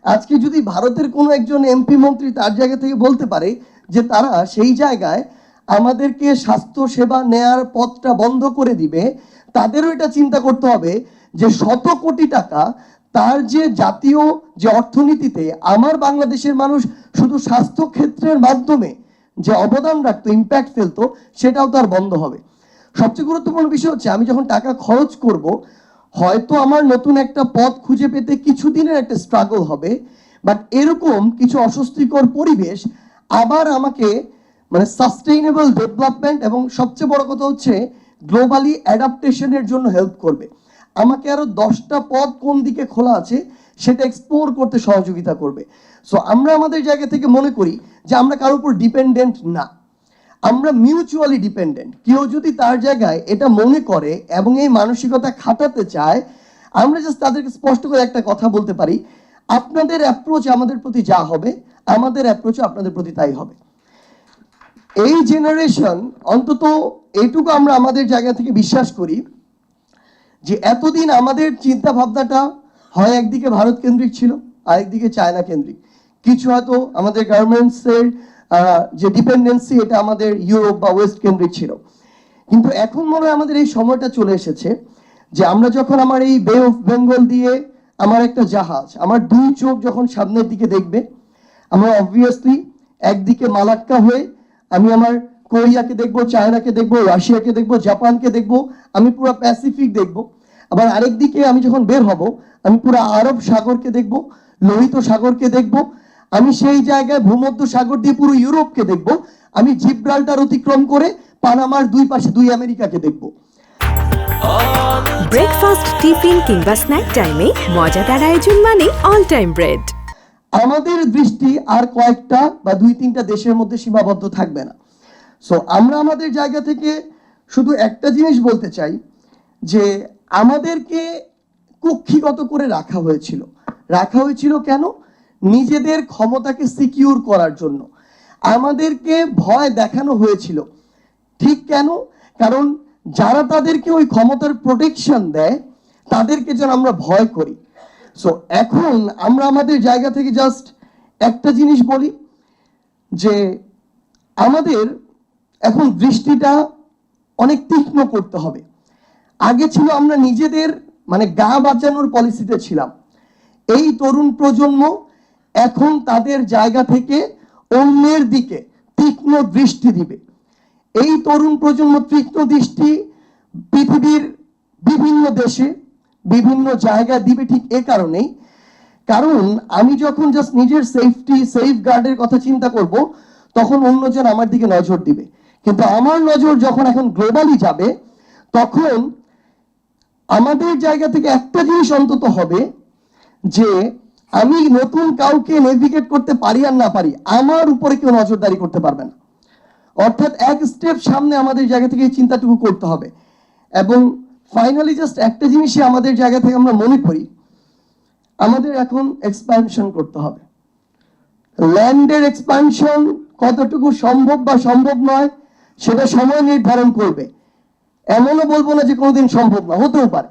আজকে যদি ভারতের কোনো একজন এমপি মন্ত্রী তার জায়গা থেকে বলতে পারে যে তারা সেই জায়গায় আমাদেরকে স্বাস্থ্য সেবা নেয়ার পথটা বন্ধ করে দিবে, তাদেরও এটা চিন্তা করতে হবে যে শত কোটি টাকা তার যে জাতীয় যে অর্থনীতিতে আমার বাংলাদেশের মানুষ শুধু স্বাস্থ্য ক্ষেত্রের মাধ্যমে যে অবদান রাখতো, ইম্প্যাক্ট ফেলতো, সেটাও তার বন্ধ হবে। সবচেয়ে গুরুত্বপূর্ণ বিষয় হচ্ছে আমি যখন টাকা খরচ করব, হয়তো আমার নতুন একটা পথ খুঁজে পেতে কিছুদিনের একটা স্ট্রাগল হবে, বাট এরকম কিছু অস্বস্তিকর পরিবেশ আবার আমাকে মানে সাস্টেইনেবল ডেভেলপমেন্ট এবং সবচেয়ে বড় কথা হচ্ছে গ্লোবালি অ্যাডাপ্টেশনের জন্য হেল্প করবে। আমাকে আরো 10টা পথ কোন দিকে খোলা আছে সেটা এক্সপ্লোর করতে সহযোগিতা করবে। সো আমরা আমাদের জায়গা থেকে মনে করি যে আমরা কারোর উপর ডিপেন্ডেন্ট না, আমরা মিউচুয়ালি ডিপেন্ডেন্ট। কেউ যদি তার জায়গায় এটা মনে করে এবং এই মানসিকতা খাটাতে চায়, আমরা জাস্ট তাদেরকে স্পষ্ট করে একটা কথা বলতে পারি, আপনাদের অ্যাপ্রোচ আমাদের প্রতি যা হবে, আমাদের অ্যাপ্রোচও আপনাদের প্রতি তাই হবে। এই জেনারেশন অন্তত এইটুকু আমরা আমাদের জায়গা থেকে বিশ্বাস করি যে এতদিন আমাদের চিন্তা ভাবনাটা হয় একদিকে ভারত কেন্দ্রিক ছিল, আরেকদিকে চায়না কেন্দ্রিক। কিছু হয়তো আমাদের গার্মেন্টসের যে ডিপেন্ডেন্সি এটা আমাদের ইউরোপ বা ওয়েস্ট কেন্দ্রিক ছিল। কিন্তু এখন মনে হয় আমাদের এই সময়টা চলে এসেছে যে আমরা যখন আমার এই বে অফ বেঙ্গল দিয়ে আমার একটা জাহাজ, আমার দুই চোখ যখন সামনের দিকে দেখবে, আমরা অবভিয়াসলি একদিকে মালাক্কা হয়ে আমি আমার কোরিয়াকে দেখবো, চায়নাকে দেখবো, রাশিয়াকে দেখবো, জাপানকে দেখবো, আমি পুরো প্যাসিফিক দেখবো। আবার আরেকদিকে আমি যখন বের হব, আমি পুরো আরব সাগরকে দেখবো, লোহিত সাগরকে দেখবো, আমি সেই জায়গায় ভূমধ্য সাগর দিয়ে পুরো ইউরোপকে দেখবো, আমি জিব্রাল্টার অতিক্রম করে পানামার দুই পাশে দুই আমেরিকাকে দেখবো। ব্রেকফাস্ট, টিফিন কিংবা স্ন্যাক টাইমে মজাদার আয়োজন মানে অল টাইম ব্রেড। আমাদের দৃষ্টি আর কয়েকটা বা 2-3টা দেশের মধ্যে সীমাবদ্ধ থাকবে না। সো আমরা আমাদের জায়গা থেকে শুধু একটা জিনিস বলতে চাই যে আমাদেরকে কক্ষিগত করে রাখা হয়েছিল কেন? নিজেদের ক্ষমতাকে সিকিউর করার জন্য আমাদেরকে ভয় দেখানো হয়েছিল। ঠিক কেন? কারণ যারা তাদেরকে ওই ক্ষমতার প্রোটেকশন দেয় তাদেরকে যেন আমরা ভয় করি। সো এখন আমরা আমাদের জায়গা থেকে জাস্ট একটা জিনিস বলি যে আমাদের এখন দৃষ্টিটা অনেক তীক্ষ্ণ করতে হবে। আগে ছিল আমরা নিজেদের মানে গা বাঁচানোর পলিসিতে ছিলাম, এই তরুণ প্রজন্ম এখন তাদের জায়গা থেকে অন্যের দিকে তীক্ষ্ণ দৃষ্টি দিবে। এই তরুণ প্রজন্ম তীক্ষ্ণ দৃষ্টি পৃথিবীর বিভিন্ন দেশে বিভিন্ন জায়গায় দিবে ঠিক এ কারণেই, কারণ আমি যখন জাস্ট নিজের সেফটি সেফ গার্ডের কথা চিন্তা করব তখন অন্যজন আমার দিকে নজর দিবে। কিন্তু আমার নজর যখন এখন গ্লোবালি যাবে তখন আমাদের জায়গা থেকে একটা জিনিস অন্তত হবে যে আমি নতুন কাউকে নেভিগেট করতে পারি আর না পারি, আমার উপরে কেউ নজরদারি করতে পারবে না। অর্থাৎ এক স্টেপ সামনে আমাদের জায়গা থেকে এই চিন্তাটুকু করতে হবে। এবং ফাইনালি জাস্ট একটা জিনিসই আমাদের জায়গা থেকে আমরা মনে করি, আমাদের এখন এক্সপ্যানশন করতে হবে। ল্যান্ডের এক্সপ্যানশন কতটুকু সম্ভব বা সম্ভব নয় সেটা সময় নির্ধারণ করবে। এমনও বলবো না যে কোনোদিন সম্ভব না, হতেও পারে,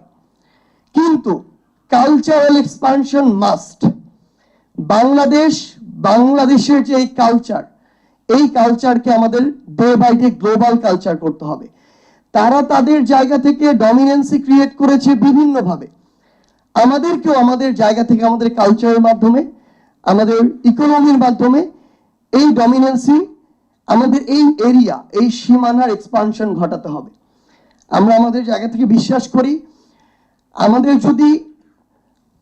কিন্তু কালচারাল এক্সপ্যানশন মাস্ট। বাংলাদেশের যে এই কালচারকে আমাদের day by day global culture করতে হবে। তারা তাদের জায়গা থেকে ডমিনেন্সি ক্রিয়েট করেছে বিভিন্নভাবে, আমাদেরকেও আমাদের জায়গা থেকে আমাদের কালচারের মাধ্যমে, আমাদের ইকোনমির মাধ্যমে এই ডমিনেন্সি, আমাদের এই এরিয়া, এই সীমানার এক্সপানশন ঘটাতে হবে। আমরা আমাদের জায়গা থেকে বিশ্বাস করি আমাদের যদি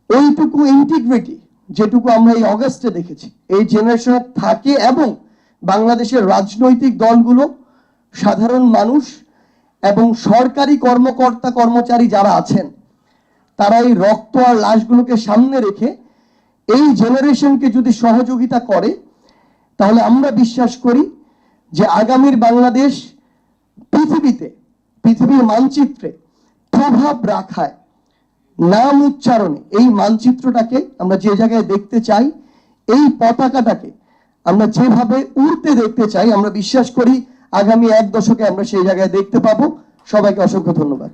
ওইটুকু ইন্টিগ্রিটি যেটুকু আমরা এই অগাস্টে দেখেছি এই জেনারেশনে থাকে এবং বাংলাদেশের রাজনৈতিক দলগুলো, সাধারণ মানুষ এবং সরকারি কর্মকর্তা কর্মচারী যারা আছেন তারা এই রক্ত আর লাশগুলোকে সামনে রেখে এই জেনারেশনকে যদি সহযোগিতা করে, তাহলে আমরা বিশ্বাস করি যে আগামীর বাংলাদেশ পৃথিবীর মানচিত্রে প্রভাব রাখায়, নাম উচ্চারণে এই মানচিত্রটাকে আমরা যে জায়গায় দেখতে চাই, এই পতাকাটাকে আমরা যেভাবে উড়তে দেখতে চাই, আমরা বিশ্বাস করি আগামী 1 দশকে আমরা সেই জায়গায় দেখতে পাবো। সবাইকে অসংখ্য ধন্যবাদ।